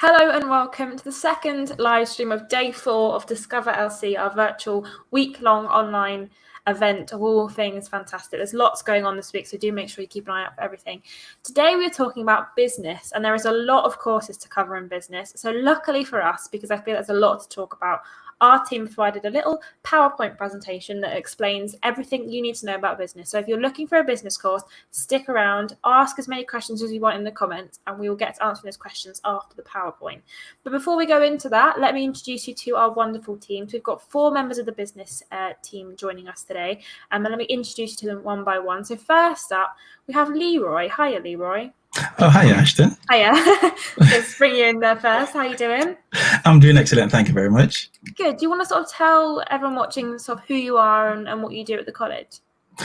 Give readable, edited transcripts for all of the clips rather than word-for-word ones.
Hello and welcome to the second live stream of day 4 of Discover LC, our virtual week-long online event of all things fantastic. There's lots going on this week, so do make sure you keep an eye out for everything. Today we're talking about business, and there is a lot of courses to cover in business. So luckily for us, because I feel there's a lot to talk about, our team provided a little PowerPoint presentation that explains everything you need to know about business. So if you're looking for a business course, stick around, ask as many questions as you want in the comments, and we will get to answering those questions after the PowerPoint. But before we go into that, let me introduce you to our wonderful teams. We've got 4 members of the business team joining us today, and then let me introduce you to them one by one. So first up, we have Leroy. Hiya, Leroy. Oh, hiya, Ashton. Hiya. Let's bring you in there first. How are you doing? I'm doing excellent. Thank you very much. Good. Do you want to sort of tell everyone watching sort of who you are and what you do at the college?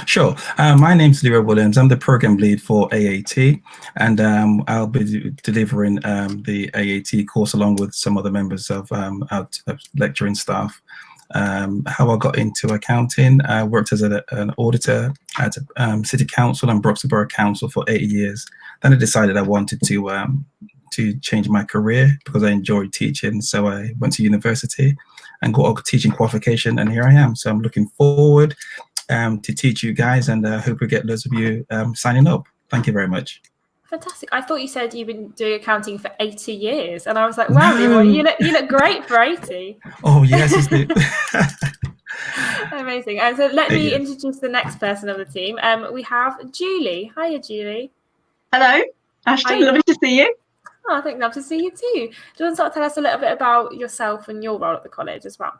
Sure. My name's Leroy Williams. I'm the program lead for AAT, and I'll be delivering the AAT course along with some other members of our lecturing staff. How I got into accounting, I worked as an auditor at City Council and Broxton Borough Council for 8 years. Then I decided I wanted to change my career because I enjoyed teaching. So I went to university and got a teaching qualification, and here I am. So I'm looking forward to teach you guys, and hope we get loads of you signing up. Thank you very much. Fantastic. I thought you said you've been doing accounting for 80 years, and I was like, wow, no. you look great for 80. Oh, yes. Amazing. And so let me introduce the next person of the team. We have Julie. Hiya, Julie. Hello, Ashton. Lovely to see you. Oh, I think love to see you too. Do you want to sort of tell us a little bit about yourself and your role at the college as well?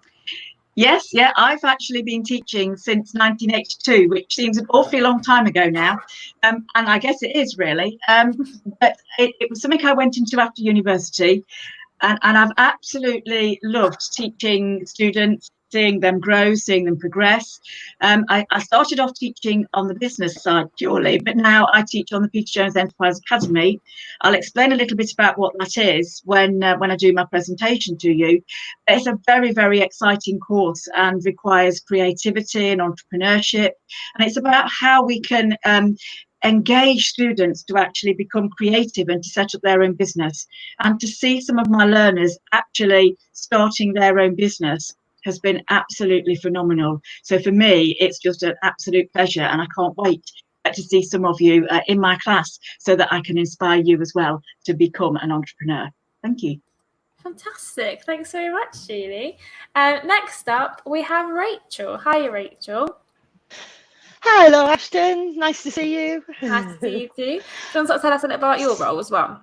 Yes, yeah, I've actually been teaching since 1982, which seems an awfully long time ago now, and I guess it is really, but it was something I went into after university, and I've absolutely loved teaching students, seeing them grow, seeing them progress. I started off teaching on the business side purely, but now I teach on the Peter Jones Enterprise Academy. I'll explain a little bit about what that is when I do my presentation to you. It's a very, very exciting course and requires creativity and entrepreneurship. And it's about how we can engage students to actually become creative and to set up their own business. And to see some of my learners actually starting their own business has been absolutely phenomenal. So for me, it's just an absolute pleasure, and I can't wait to see some of you in my class so that I can inspire you as well to become an entrepreneur. Thank you. Fantastic. Thanks very much, Julie. Next up, we have Rachel. Hi, Rachel. Hello, Ashton. Nice to see you. Nice to see you too. Do you want to tell us a bit about your role as well?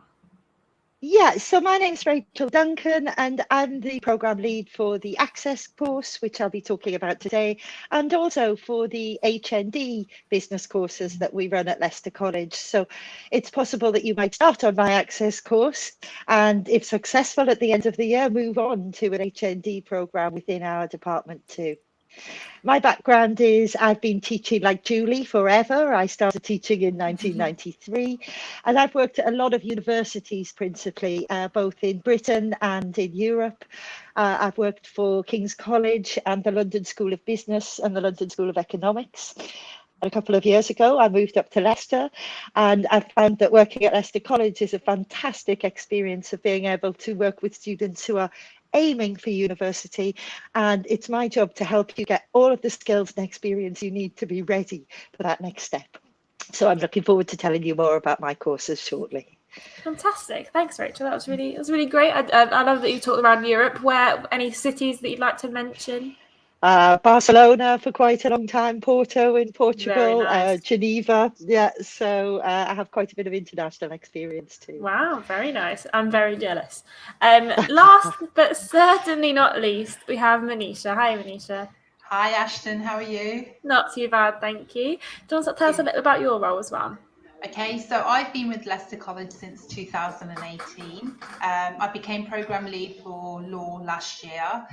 Yeah, so my name's Rachel Duncan, and I'm the programme lead for the Access course, which I'll be talking about today, and also for the HND business courses that we run at Leicester College. So it's possible that you might start on my Access course, and if successful at the end of the year, move on to an HND programme within our department too. My background is I've been teaching like Julie forever. I started teaching in 1993, and I've worked at a lot of universities, principally both in Britain and in Europe. I've worked for King's College and the London School of Business and the London School of Economics. A couple of years ago, I moved up to Leicester, and I found that working at Leicester College is a fantastic experience of being able to work with students who are aiming for university, and it's my job to help you get all of the skills and experience you need to be ready for that next step. So I'm looking forward to telling you more about my courses shortly. Fantastic. Thanks, Rachel. That was really great. I love that you talked around Europe. Where any cities that you'd like to mention? Barcelona for quite a long time, Porto in Portugal, nice. Geneva. Yeah, so I have quite a bit of international experience too. Wow, very nice. I'm very jealous. Last but certainly not least, we have Manisha. Hi, Manisha. Hi, Ashton. How are you? Not too bad, thank you. Do you want to tell us a little about your role as well? Okay, so I've been with Leicester College since 2018. I became programme lead for law last year.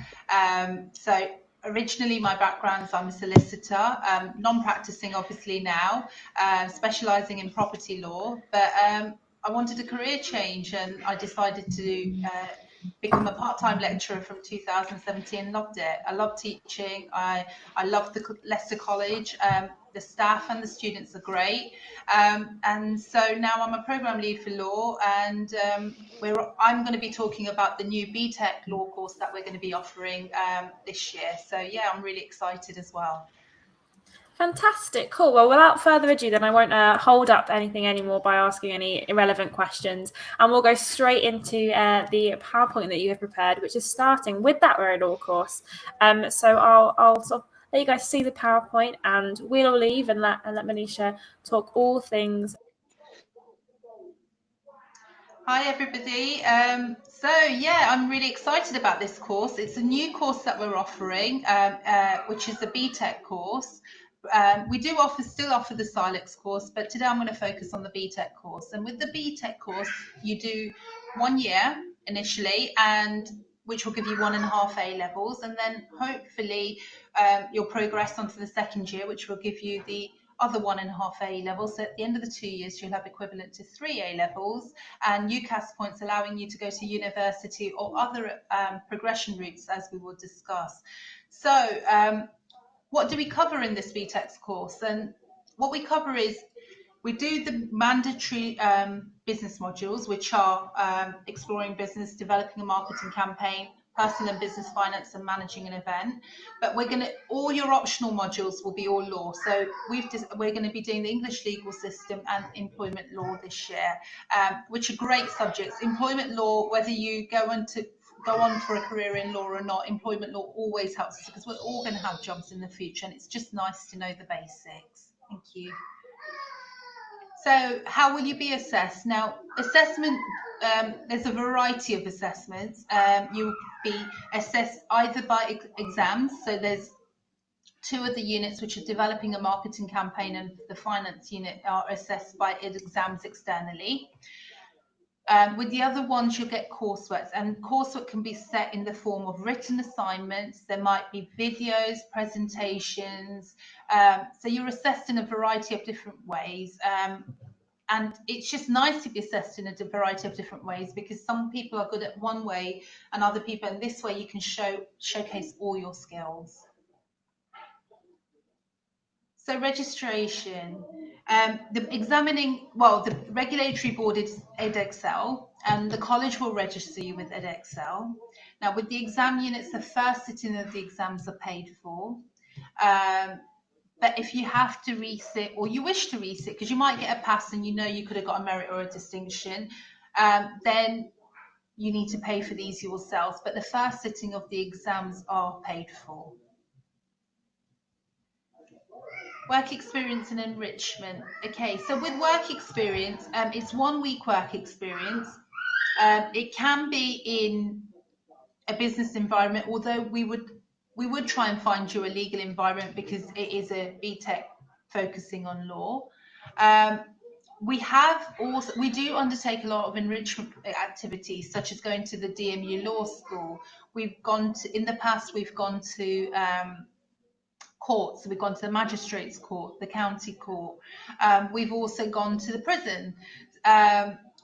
So originally my background is I'm a solicitor, non-practicing obviously now, specialising in property law, but I wanted a career change, and I decided to become a part-time lecturer from 2017. Loved it. I love teaching. I love the Leicester College. The staff and the students are great. And so now I'm a program lead for law, and I'm going to be talking about the new BTEC law course that we're going to be offering this year. So yeah, I'm really excited as well. Fantastic, cool. Well, without further ado, then I won't hold up anything anymore by asking any irrelevant questions, and we'll go straight into the PowerPoint that you have prepared, which is starting with that very law course. So I'll sort of let you guys see the PowerPoint, and we'll leave and let Manisha talk all things. Hi everybody. So yeah, I'm really excited about this course. It's a new course that we're offering, which is the BTEC course. We do still offer the Silex course, but today I'm going to focus on the BTEC course. And with the BTEC course, you do 1 year initially, and which will give you 1.5 A levels, and then hopefully you'll progress onto the second year, which will give you the other 1.5 A levels. So at the end of the 2 years, you'll have equivalent to 3 A levels, and UCAS points allowing you to go to university or other progression routes, as we will discuss. So what do we cover in this BTEC course? And what we cover is we do the mandatory business modules, which are exploring business, developing a marketing campaign, personal and business finance, and managing an event. But all your optional modules will be all law. So we're going to be doing the English legal system and employment law this year, which are great subjects. Employment law, whether you go on for a career in law or not, employment law always helps us because we're all going to have jobs in the future, and it's just nice to know the basics. Thank you. So how will you be assessed? Now, assessment, there's a variety of assessments. You'll be assessed either by exams. So there's 2 of the units, which are developing a marketing campaign, and the finance unit are assessed by exams externally. With the other ones, you'll get coursework, and coursework can be set in the form of written assignments. There might be videos, presentations. So you're assessed in a variety of different ways. And it's just nice to be assessed in a variety of different ways, because some people are good at one way and other people, and this way you can showcase all your skills. So registration, the regulatory board is Edexcel, and the college will register you with Edexcel. Now with the exam units, the first sitting of the exams are paid for. But if you have to resit, or you wish to resit, because you might get a pass and you know you could have got a merit or a distinction, then you need to pay for these yourselves. But the first sitting of the exams are paid for. Work experience and enrichment. Okay, so with work experience, it's 1 week work experience. It can be in a business environment, although we would try and find you a legal environment because it is a BTEC focusing on law. We do undertake a lot of enrichment activities, such as going to the DMU Law School. In the past, we've gone to courts. We've gone to the magistrates court, the county court. We've also gone to the prison.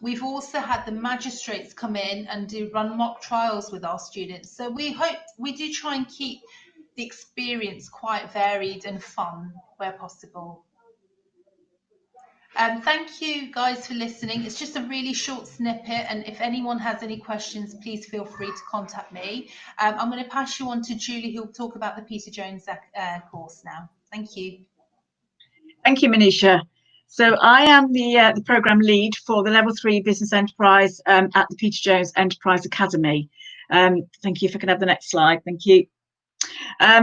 We've also had the magistrates come in and run mock trials with our students. So we do try and keep the experience quite varied and fun where possible. Thank you guys for listening. It's just a really short snippet, and if anyone has any questions, please feel free to contact me. I'm going to pass you on to Julie, who will talk about the Peter Jones course now. Thank you. Thank you, Manisha. So I am the programme lead for the Level 3 Business Enterprise at the Peter Jones Enterprise Academy. Thank you. If I can have the next slide. Thank you.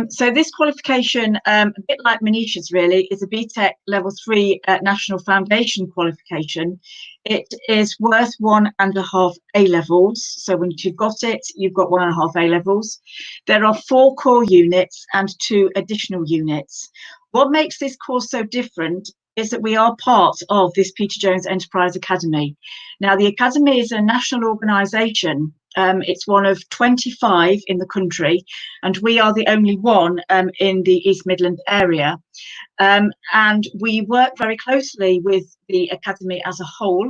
So this qualification, a bit like Manisha's really, is a BTEC Level 3 National Foundation qualification. It is worth 1.5 A levels. So once you've got it, you've got 1.5 A levels. There are 4 core units and 2 additional units. What makes this course so different is that we are part of this Peter Jones Enterprise Academy. Now, the Academy is a national organisation It's one of 25 in the country, and we are the only one in the East Midlands area. And we work very closely with the academy as a whole,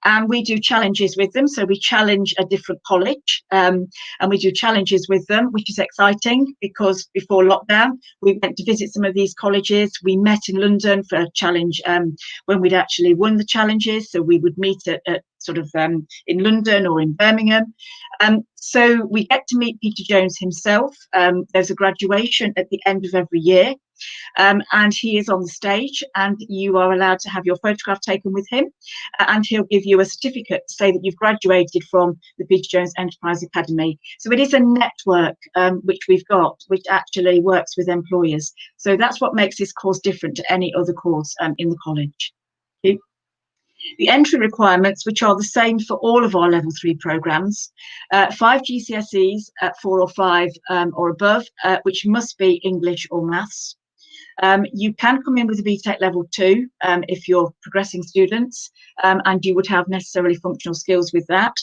and we do challenges with them. So we challenge a different college, and we do challenges with them, which is exciting because before lockdown, we went to visit some of these colleges. We met in London for a challenge when we'd actually won the challenges. So we would meet at sort of in London or in Birmingham. So we get to meet Peter Jones himself. There's a graduation at the end of every year. And he is on the stage, and you are allowed to have your photograph taken with him, and he'll give you a certificate to say that you've graduated from the Peter Jones Enterprise Academy. So it is a network which we've got, which actually works with employers. So that's what makes this course different to any other course in the college. The entry requirements, which are the same for all of our level 3 programmes, 5 GCSEs at 4 or 5 or above, which must be English or maths. You can come in with a BTEC level 2 if you're progressing students, and you would have necessarily functional skills with that.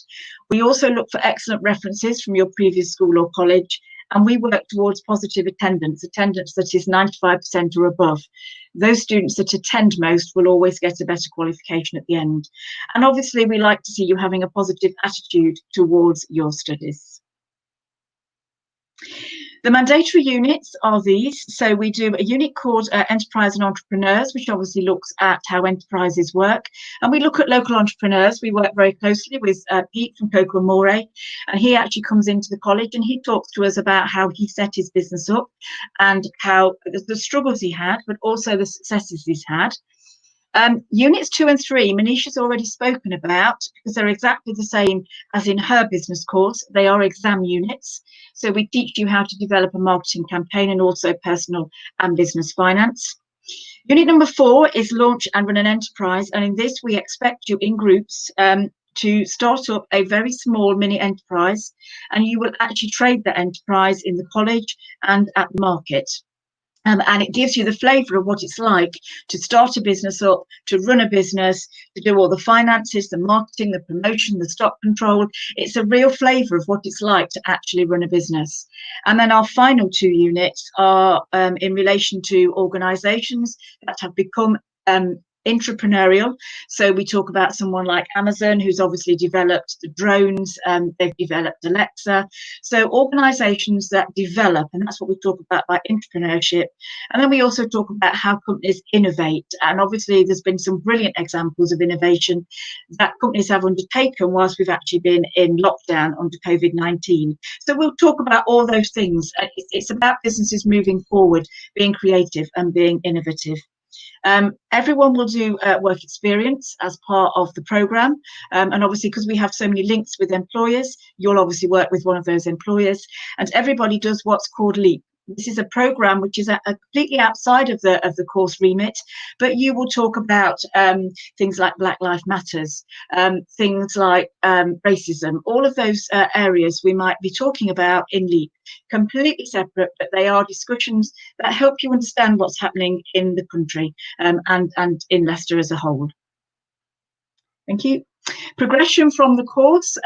We also look for excellent references from your previous school or college, and we work towards positive attendance that is 95% or above. Those students that attend most will always get a better qualification at the end. And obviously, we like to see you having a positive attitude towards your studies. The mandatory units are these. So we do a unit called Enterprise and Entrepreneurs, which obviously looks at how enterprises work. And we look at local entrepreneurs. We work very closely with Pete from Coco More, and he actually comes into the college and he talks to us about how he set his business up and how the struggles he had, but also the successes he's had. Units 2 and 3, Manisha's already spoken about, because they're exactly the same as in her business course. They are exam units. So we teach you how to develop a marketing campaign and also personal and business finance. Unit number 4 is launch and run an enterprise. And in this, we expect you in groups to start up a very small mini enterprise. And you will actually trade that enterprise in the college and at the market. And it gives you the flavour of what it's like to start a business up, to run a business, to do all the finances, the marketing, the promotion, the stock control. It's a real flavour of what it's like to actually run a business. And then our final 2 units are in relation to organisations that have become entrepreneurial. So we talk about someone like Amazon, who's obviously developed the drones, they've developed Alexa. So organizations that develop, and that's what we talk about by entrepreneurship. And then we also talk about how companies innovate. And obviously there's been some brilliant examples of innovation that companies have undertaken whilst we've actually been in lockdown under COVID-19. So we'll talk about all those things. It's about businesses moving forward, being creative and being innovative. Everyone will do work experience as part of the programme, and obviously because we have so many links with employers, you'll obviously work with one of those employers, and everybody does what's called LEAP. This is a programme which is completely outside of the course remit, but you will talk about things like Black Lives Matters, things like racism, all of those areas we might be talking about in LEAP, completely separate, but they are discussions that help you understand what's happening in the country and in Leicester as a whole. Thank you. Progression from the course.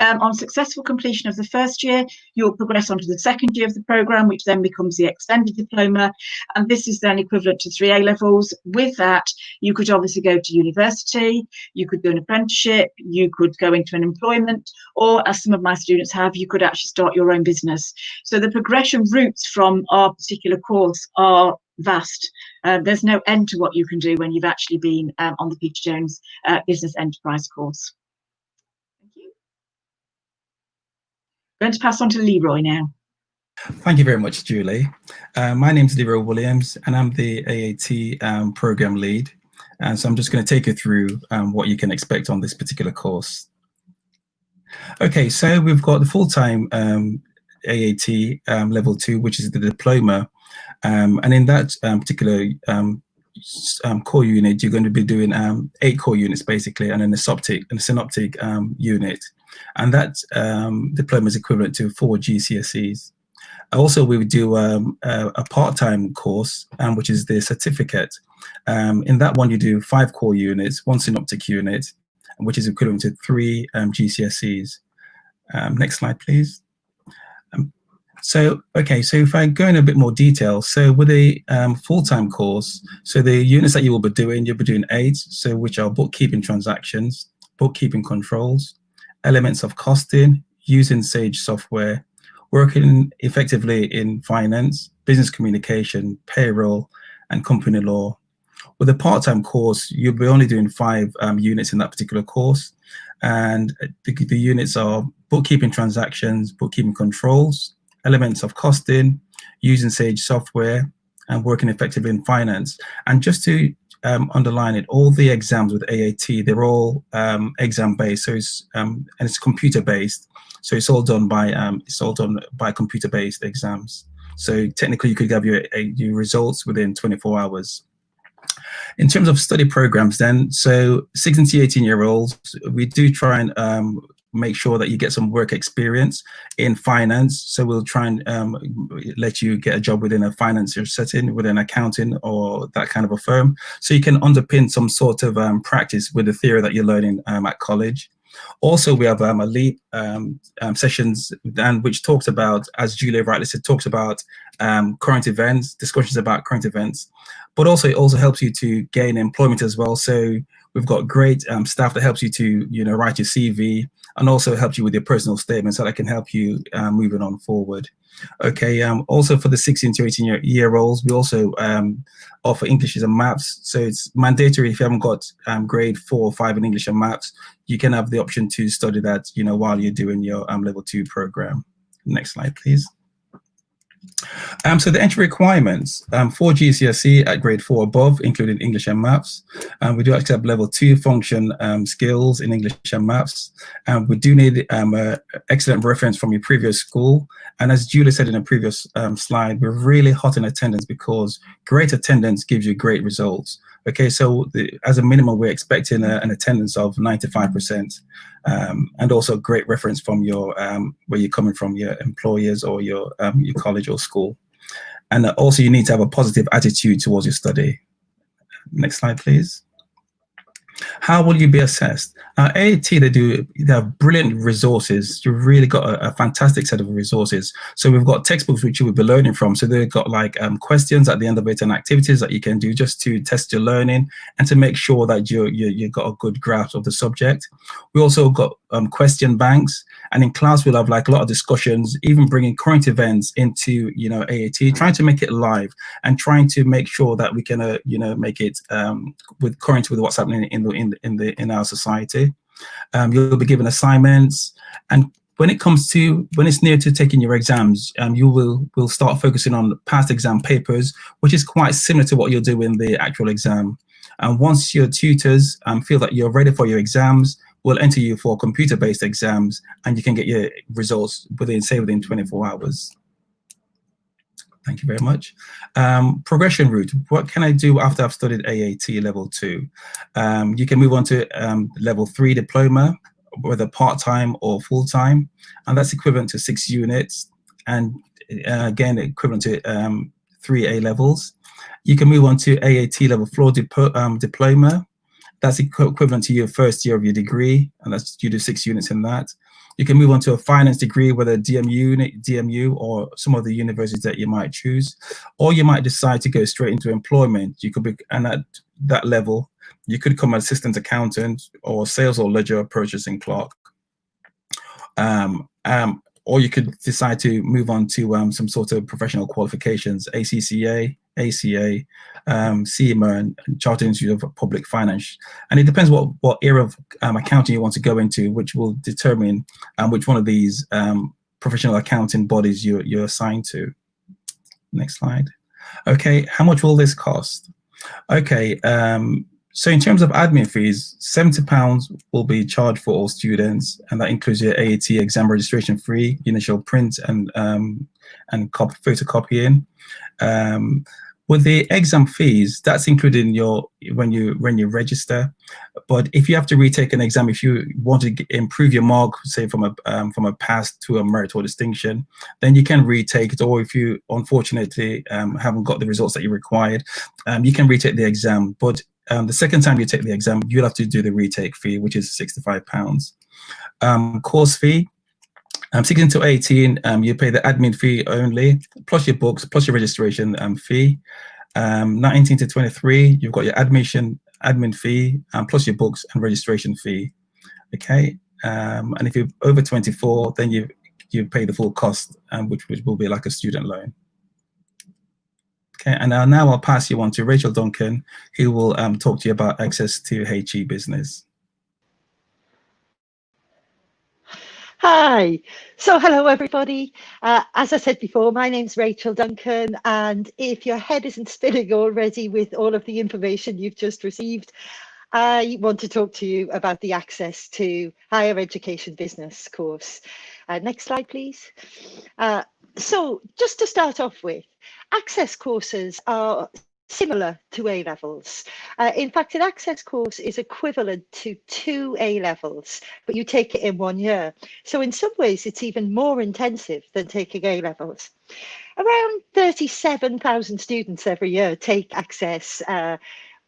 On successful completion of the first year, you'll progress onto the second year of the programme, which then becomes the extended diploma. And this is then equivalent to 3 A-levels. With that, you could obviously go to university, you could do an apprenticeship, you could go into an employment, or as some of my students have, you could actually start your own business. So the progression routes from our particular course are vast. There's no end to what you can do when you've actually been on the Peter Jones Business Enterprise course. Going to pass on to Leroy now. Thank you very much, Julie. My name is Leroy Williams, and I'm the AAT program lead. And so I'm just going to take you through what you can expect on this particular course. Okay, so we've got the full-time AAT level 2, which is the diploma. And in that particular core unit, you're going to be doing 8 core units basically, and then a synoptic unit. And that diploma is equivalent to 4 GCSEs. Also, we would do a part-time course, which is the certificate. In that one, you do 5 core units, 1 synoptic unit, which is equivalent to 3 GCSEs. Next slide, please. So if I go in a bit more detail, so with a full-time course, so the units that you will be doing, you'll be doing 8, so which are bookkeeping transactions, bookkeeping controls, elements of costing, using Sage software, working effectively in finance, business communication, payroll, and company law. With a part-time course, you'll be only doing 5 units in that particular course, and the units are bookkeeping transactions, bookkeeping controls, elements of costing, using Sage software, and working effectively in finance. And just to underline it, all the exams with AAT, they're all exam-based, so and it's computer-based. So it's all done by computer-based exams. So technically, you could have your results within 24 hours. In terms of study programs, then, so 16 to 18-year-olds, we do try and make sure that you get some work experience in finance. So we'll try and let you get a job within a financial setting, within accounting or that kind of a firm. So you can underpin some sort of practice with the theory that you're learning at college. Also, we have a LEAP sessions, which talks about, as Julia rightly said, talks about current events, discussions about current events. But also, it also helps you to gain employment as well. So we've got great staff that helps you to, write your CV, and also helps you with your personal statement, so that can help you moving on forward. Okay. Also for the 16 to 18-year-olds, we also offer English and maths. So it's mandatory if you haven't got grade 4 or 5 in English and maths, you can have the option to study that, while you're doing your level 2 program. Next slide, please. So the entry requirements for GCSE at grade 4 above, including English and maths. We do accept level 2 function skills in English and maths. We do need excellent reference from your previous school. And as Julia said in a previous slide, we're really hot in attendance because great attendance gives you great results. Okay, so as a minimum, we're expecting an attendance of 95%, and also great reference from your where you're coming from, your employers or your college or school. And also you need to have a positive attitude towards your study. Next slide, please. How will you be assessed? AAT, they have brilliant resources. You've really got a fantastic set of resources. So we've got textbooks which you will be learning from. So they've got like questions at the end of it and activities that you can do just to test your learning and to make sure that you've got a good grasp of the subject. We also got question banks, and in class we'll have like a lot of discussions, even bringing current events into AAT, trying to make it live and trying to make sure that we can make it with what's happening in our society. You'll be given assignments, and when it's near to taking your exams, you will start focusing on past exam papers, which is quite similar to what you'll do in the actual exam. And once your tutors feel that you're ready for your exams, we'll enter you for computer-based exams, and you can get your results within 24 hours. Thank you very much. Progression route. What can I do after I've studied AAT level 2? You can move on to level 3 diploma, whether part-time or full-time, and that's equivalent to 6 units, and again, equivalent to 3 A levels. You can move on to AAT level 4 diploma. That's equivalent to your first year of your degree, and that's you do 6 units in that. You can move on to a finance degree, whether DMU or some of the universities that you might choose, or you might decide to go straight into employment. You could be, and at that level, you could become an assistant accountant or sales or ledger purchasing clerk. Or you could decide to move on to some sort of professional qualifications, ACCA, ACA, CIMA, and Chartered Institute of Public Finance. And it depends what area of accounting you want to go into, which will determine which one of these professional accounting bodies you're assigned to. Next slide. Okay, how much will this cost? Okay, so in terms of admin fees, £70 will be charged for all students, and that includes your AAT exam registration fee, initial print and photocopying. With the exam fees, that's included in when you register. But if you have to retake an exam, if you want to improve your mark, say from a pass to a merit or distinction, then you can retake it. Or if you unfortunately haven't got the results that you required, you can retake the exam. But the second time you take the exam, you'll have to do the retake fee, which is £65. Course fee. 16 to 18, you pay the admin fee only, plus your books, plus your registration fee. 19 to 23, you've got your admin fee, plus your books and registration fee. Okay, and if you're over 24, then you pay the full cost, which will be like a student loan. Okay, and now I'll pass you on to Rachel Duncan, who will talk to you about access to HE Business. Hi. So hello, everybody. As I said before, my name's Rachel Duncan, and if your head isn't spinning already with all of the information you've just received, I want to talk to you about the Access to Higher Education Business course. Next slide, please. So just to start off with, Access courses are similar to A-levels. In fact, an Access course is equivalent to 2 A-levels, but you take it in 1 year. So in some ways, it's even more intensive than taking A-levels. Around 37,000 students every year take Access,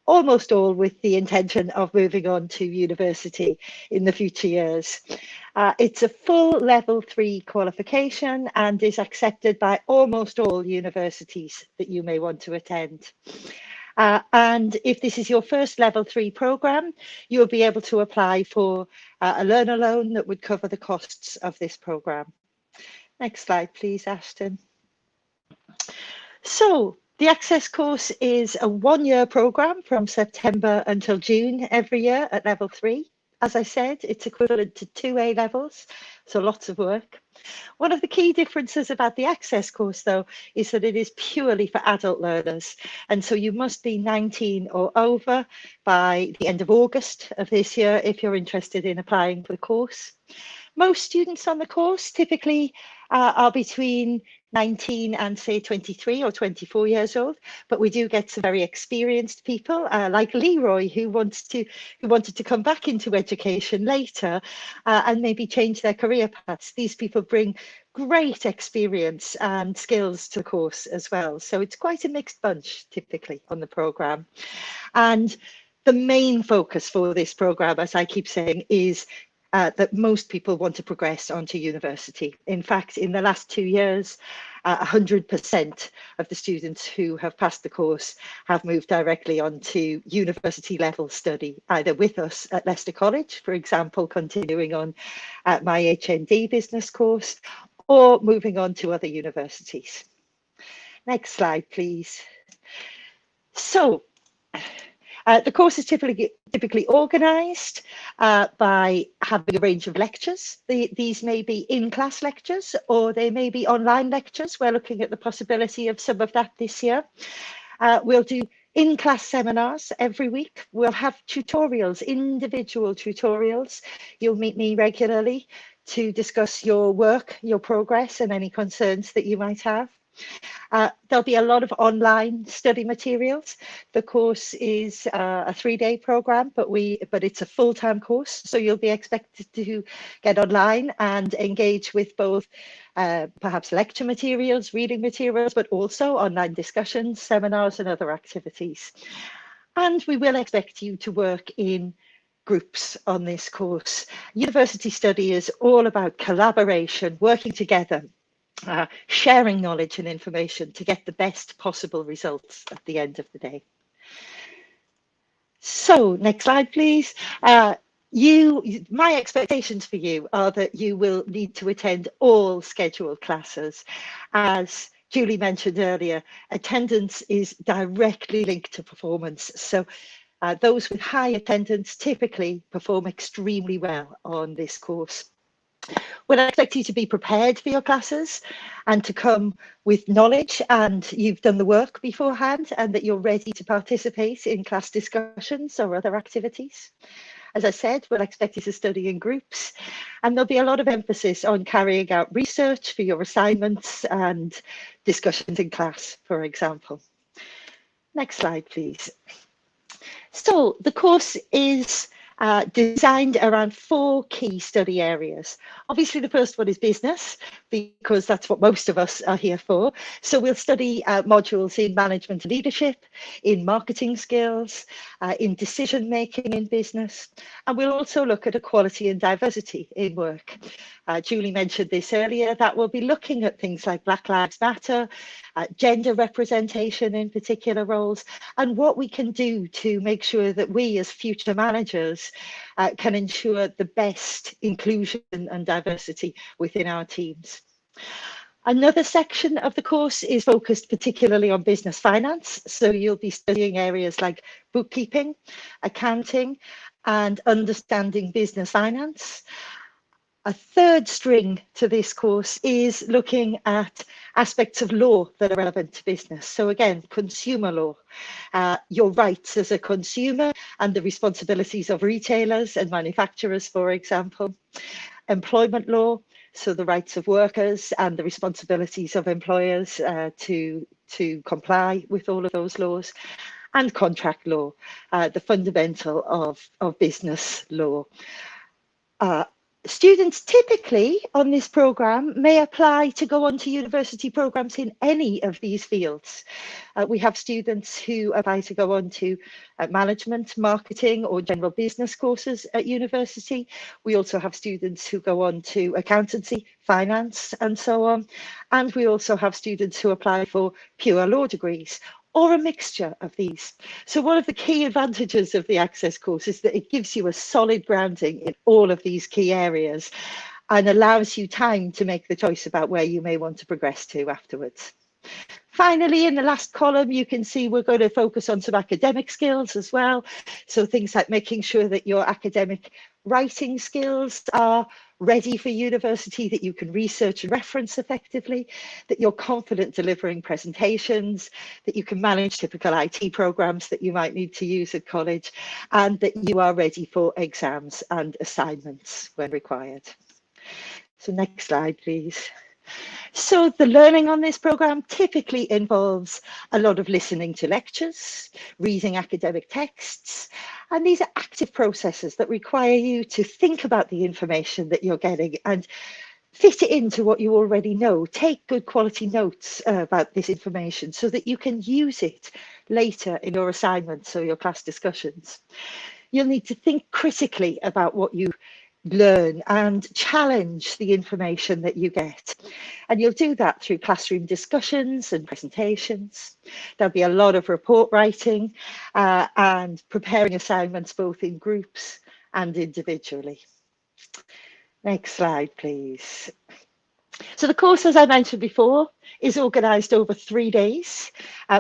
almost all with the intention of moving on to university in the future years. It's a full level 3 qualification and is accepted by almost all universities that you may want to attend. And if this is your first level 3 program, you'll be able to apply for a learner loan that would cover the costs of this program. Next slide, please, Ashton. So the Access course is a 1-year program from September until June every year at level 3. As I said, it's equivalent to 2 A-levels, so lots of work. One of the key differences about the Access course, though, is that it is purely for adult learners. And so you must be 19 or over by the end of August of this year if you're interested in applying for the course. Most students on the course typically are between 19 and say 23 or 24 years old, but we do get some very experienced people like Leroy, who wanted to come back into education later and maybe change their career paths. These people bring great experience and skills to the course as well. So it's quite a mixed bunch typically on the programme. And the main focus for this programme, as I keep saying, is that most people want to progress onto university. In fact, in the last 2 years, 100% of the students who have passed the course have moved directly onto university level study, either with us at Leicester College, for example, continuing on at my HND business course, or moving on to other universities. Next slide, please. So, the course is typically organised by having a range of lectures. These may be in-class lectures or they may be online lectures. We're looking at the possibility of some of that this year. We'll do in-class seminars every week. We'll have tutorials, individual tutorials. You'll meet me regularly to discuss your work, your progress and any concerns that you might have. There'll be a lot of online study materials. The course is a 3-day program, but it's a full-time course, so you'll be expected to get online and engage with both perhaps lecture materials, reading materials, but also online discussions, seminars and other activities. And we will expect you to work in groups on this course. University study is all about collaboration, working together, sharing knowledge and information to get the best possible results at the end of the day. So next slide, please. My expectations for you are that you will need to attend all scheduled classes. As Julie mentioned earlier, attendance is directly linked to performance. So those with high attendance typically perform extremely well on this course. Well, I expect you to be prepared for your classes and to come with knowledge and you've done the work beforehand and that you're ready to participate in class discussions or other activities. As I said, we'll expect you to study in groups and there'll be a lot of emphasis on carrying out research for your assignments and discussions in class, for example. Next slide, please. So the course is designed around 4 key study areas. Obviously, the first one is business, because that's what most of us are here for. So we'll study modules in management and leadership, in marketing skills, in decision making in business, and we'll also look at equality and diversity in work. Julie mentioned this earlier, that we'll be looking at things like Black Lives Matter, gender representation in particular roles, and what we can do to make sure that we as future managers can ensure the best inclusion and diversity within our teams. Another section of the course is focused particularly on business finance. So you'll be studying areas like bookkeeping, accounting, and understanding business finance. A third string to this course is looking at aspects of law that are relevant to business. So again, consumer law, your rights as a consumer and the responsibilities of retailers and manufacturers, for example. Employment law, so the rights of workers and the responsibilities of employers to comply with all of those laws. And contract law, the fundamental of business law. Students typically on this programme may apply to go on to university programmes in any of these fields. We have students who apply to go on to management, marketing or general business courses at university. We also have students who go on to accountancy, finance and so on. And we also have students who apply for pure law degrees, or a mixture of these. So one of the key advantages of the Access course is that it gives you a solid grounding in all of these key areas and allows you time to make the choice about where you may want to progress to afterwards. Finally, in the last column, you can see we're going to focus on some academic skills as well. So things like making sure that your academic writing skills are ready for university, that you can research and reference effectively, that you're confident delivering presentations, that you can manage typical IT programs that you might need to use at college, and that you are ready for exams and assignments when required. So next slide, please. So the learning on this programme typically involves a lot of listening to lectures, reading academic texts, and these are active processes that require you to think about the information that you're getting and fit it into what you already know. Take good quality notes about this information so that you can use it later in your assignments or your class discussions. You'll need to think critically about what you learn and challenge the information that you get. And you'll do that through classroom discussions and presentations. There'll be a lot of report writing and preparing assignments both in groups and individually. Next slide, please. So the course, as I mentioned before, is organised over 3 days.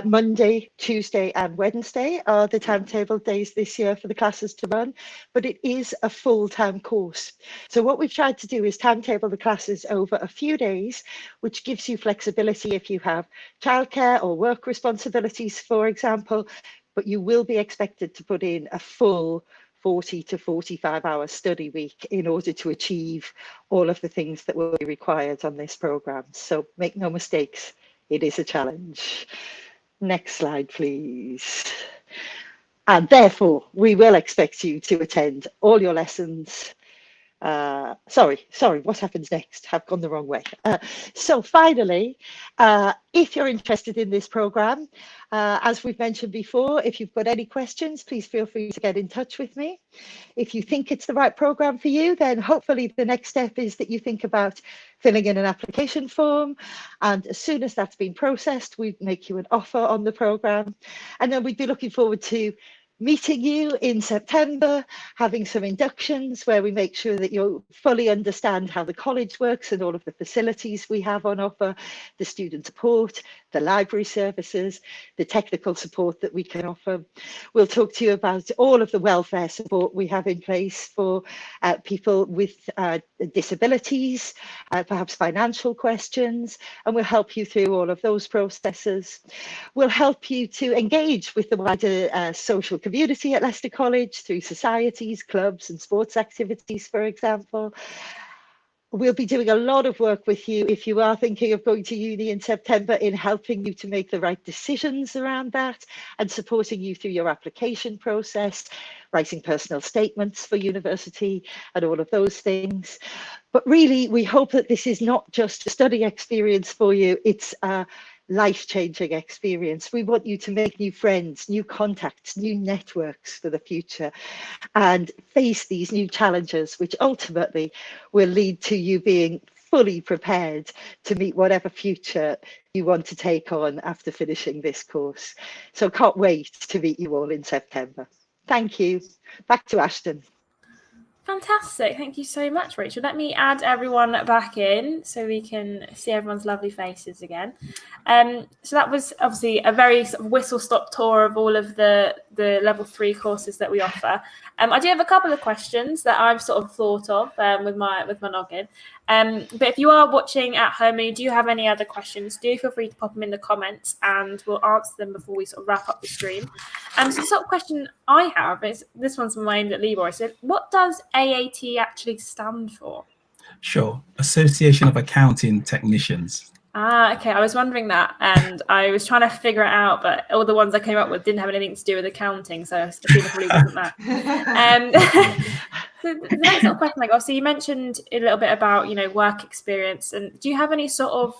Monday, Tuesday and Wednesday are the timetable days this year for the classes to run, but it is a full-time course. So what we've tried to do is timetable the classes over a few days, which gives you flexibility if you have childcare or work responsibilities, for example, but you will be expected to put in a full 40 to 45 hour study week in order to achieve all of the things that will be required on this programme. So make no mistakes, it is a challenge. Next slide, please. And therefore, we will expect you to attend all your lessons. Sorry, what happens next? I've gone the wrong way. So finally, if you're interested in this programme, as we've mentioned before, if you've got any questions, please feel free to get in touch with me. If you think it's the right programme for you, then hopefully the next step is that you think about filling in an application form. And as soon as that's been processed, we'd make you an offer on the programme. And then we'd be looking forward to meeting you in September, having some inductions where we make sure that you fully understand how the college works and all of the facilities we have on offer, the student support, the library services, the technical support that we can offer. We'll talk to you about all of the welfare support we have in place for people with disabilities, perhaps financial questions, and we'll help you through all of those processes. We'll help you to engage with the wider social community at Leicester College through societies, clubs and sports activities, for example. We'll be doing a lot of work with you if you are thinking of going to uni in September, in helping you to make the right decisions around that and supporting you through your application process, writing personal statements for university and all of those things. But really, we hope that this is not just a study experience for you, it's a life-changing experience. We want you to make new friends, new contacts, new networks for the future, and face these new challenges, which ultimately will lead to you being fully prepared to meet whatever future you want to take on after finishing this course. So can't wait to meet you all in September. Thank you. Back to Ashton. Fantastic. Thank you so much, Rachel. Let me add everyone back in so we can see everyone's lovely faces again. So that was obviously a very sort of whistle-stop tour of all of the level 3 courses that we offer. I do have a couple of questions that I've sort of thought of with my noggin. But if you are watching at home and you do have any other questions, do feel free to pop them in the comments and we'll answer them before we sort of wrap up the stream. So the sort of question I have is, this one's aimed at Leroy. So what does AAT actually stand for? Sure. Association of Accounting Technicians. Okay. I was wondering that, and I was trying to figure it out, but all the ones I came up with didn't have anything to do with accounting, so I assumed it probably wasn't that. So the next sort of question, obviously you mentioned a little bit about, work experience, and do you have any sort of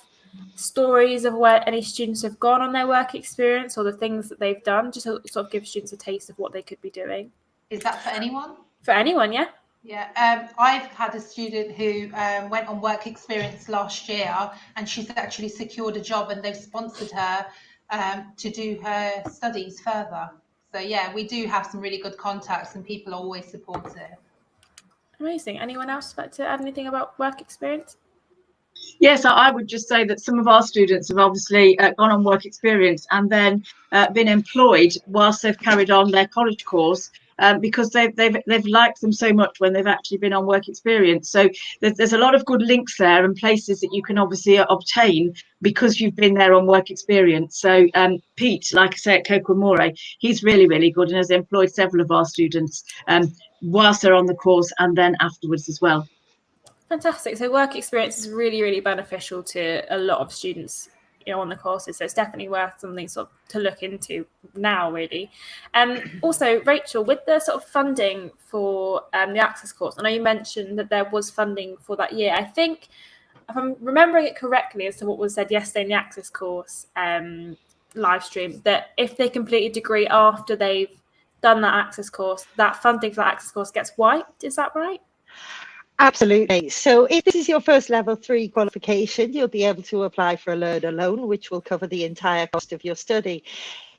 stories of where any students have gone on their work experience or the things that they've done, just to sort of give students a taste of what they could be doing? Is that for anyone? For anyone, yeah. Yeah, I've had a student who went on work experience last year, and she's actually secured a job, and they've sponsored her to do her studies further. So yeah, we do have some really good contacts, and people are always supportive. Amazing. Anyone else like to add anything about work experience? Yes, I would just say that some of our students have obviously gone on work experience and then been employed whilst they've carried on their college course, because they've liked them so much when they've actually been on work experience. So there's a lot of good links there and places that you can obviously obtain because you've been there on work experience. So Pete, like I say at Coco More, he's really, really good and has employed several of our students whilst they're on the course and then afterwards as well. Fantastic. So work experience is really, really beneficial to a lot of students, on the courses. So it's definitely worth something sort of to look into now, really. Also, Rachel, with the sort of funding for the Access course, I know you mentioned that there was funding for that year. I think, if I'm remembering it correctly as to what was said yesterday in the Access course live stream, that if they complete a degree after they've done that Access course, that funding for that Access course gets wiped. Is that right? Absolutely. So if this is your first level 3 qualification, you'll be able to apply for a learner loan, which will cover the entire cost of your study.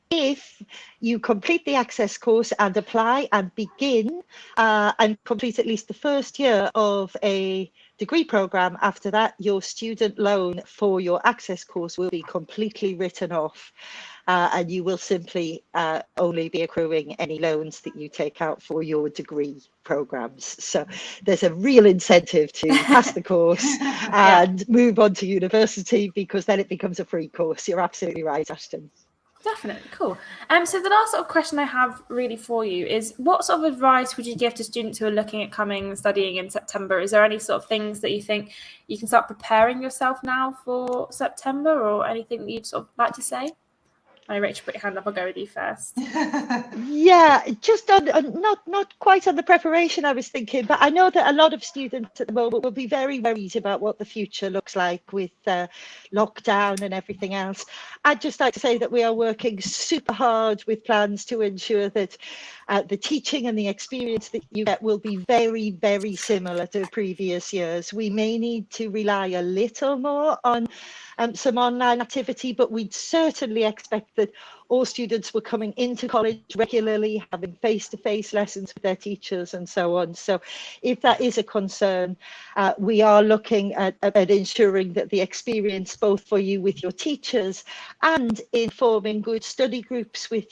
If you complete the Access course and apply and begin and complete at least the first year of a degree program, after that, your student loan for your Access course will be completely written off. And you will simply only be accruing any loans that you take out for your degree programs. So there's a real incentive to pass the course and move on to university, because then it becomes a free course. You're absolutely right, Ashton. Definitely. Cool. So the last sort of question I have really for you is, what sort of advice would you give to students who are looking at coming and studying in September? Is there any sort of things that you think you can start preparing yourself now for September, or anything that you'd sort of like to say? I know, Rachel, put your hand up. I'll go with you first. Yeah, just on not quite on the preparation I was thinking, but I know that a lot of students at the moment will be very worried about what the future looks like with lockdown and everything else. I'd just like to say that we are working super hard with plans to ensure that the teaching and the experience that you get will be very, very similar to previous years. We may need to rely a little more on some online activity, but we'd certainly expect that all students were coming into college regularly, having face-to-face lessons with their teachers and so on. So if that is a concern, we are looking at ensuring that the experience, both for you with your teachers and in forming good study groups with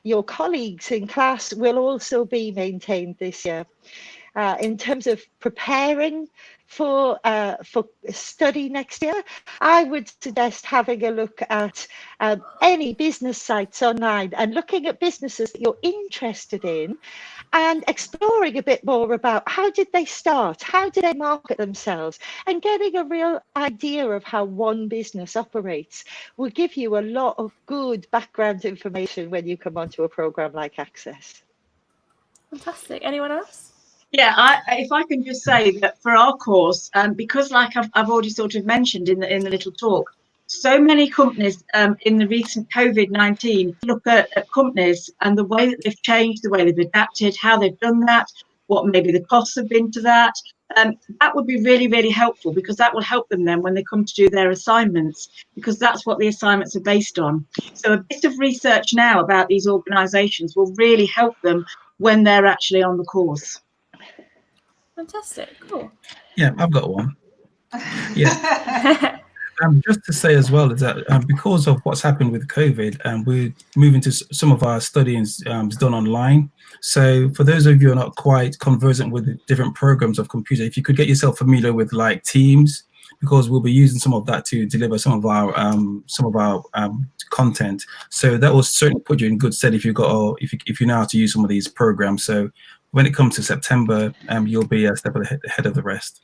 your colleagues in class, will also be maintained this year. in terms of preparing for study next year, I would suggest having a look at any business sites online and looking at businesses that you're interested in and exploring a bit more about how did they start, how did they market themselves, and getting a real idea of how one business operates will give you a lot of good background information when you come onto a program like Access. Fantastic. Anyone else? Yeah, if I can just say that for our course, because like I've already sort of mentioned in the little talk, so many companies in the recent COVID-19 look at companies and the way that they've changed, the way they've adapted, how they've done that, what maybe the costs have been to that. That would be really, really helpful, because that will help them then when they come to do their assignments, because that's what the assignments are based on. So a bit of research now about these organisations will really help them when they're actually on the course. Fantastic. Cool. Yeah, I've got one. Yeah. Just to say as well is that because of what's happened with COVID, we're moving to some of our studying is done online. So for those of you who are not quite conversant with the different programs of computer, if you could get yourself familiar with like Teams, because we'll be using some of that to deliver some of our content. So that will certainly put you in good stead if you know how to use some of these programs. So when it comes to September, you'll be a step ahead of the rest.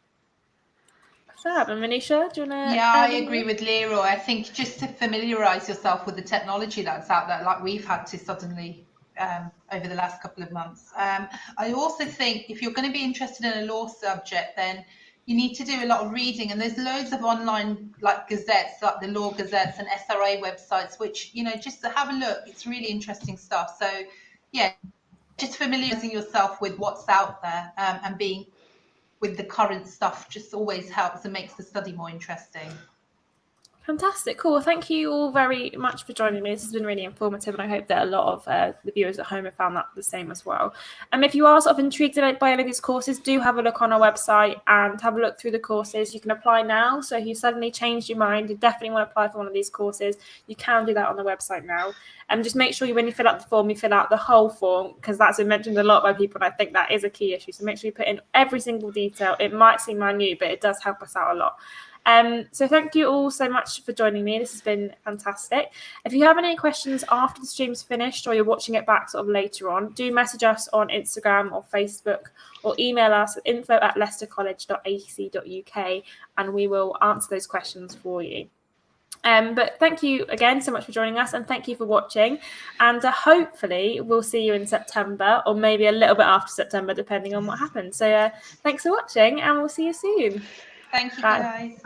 Fab. And Manisha, do you want to? Yeah, I agree with Leroy. I think just to familiarise yourself with the technology that's out there, like we've had to suddenly over the last couple of months. I also think if you're going to be interested in a law subject, then you need to do a lot of reading, and there's loads of online like gazettes, like the law gazettes and SRA websites, which, you know, just to have a look, it's really interesting stuff. So yeah, just familiarising yourself with what's out there and being with the current stuff just always helps and makes the study more interesting. Fantastic. Cool. Thank you all very much for joining me. This has been really informative, and I hope that a lot of the viewers at home have found that the same as well. And if you are sort of intrigued by any of these courses, do have a look on our website and have a look through the courses. You can apply now. So if you suddenly changed your mind, you definitely want to apply for one of these courses, you can do that on the website now. And just make sure when you fill out the form, you fill out the whole form, because that's been mentioned a lot by people, and I think that is a key issue. So make sure you put in every single detail. It might seem minute, but it does help us out a lot. So thank you all so much for joining me. This has been fantastic. If you have any questions after the stream's finished, or you're watching it back sort of later on, do message us on Instagram or Facebook, or email us at info@leicestercollege.ac.uk, and we will answer those questions for you. But thank you again so much for joining us, and thank you for watching, and hopefully we'll see you in September, or maybe a little bit after September, depending on what happens. So thanks for watching, and we'll see you soon. Thank you, Bye. guys.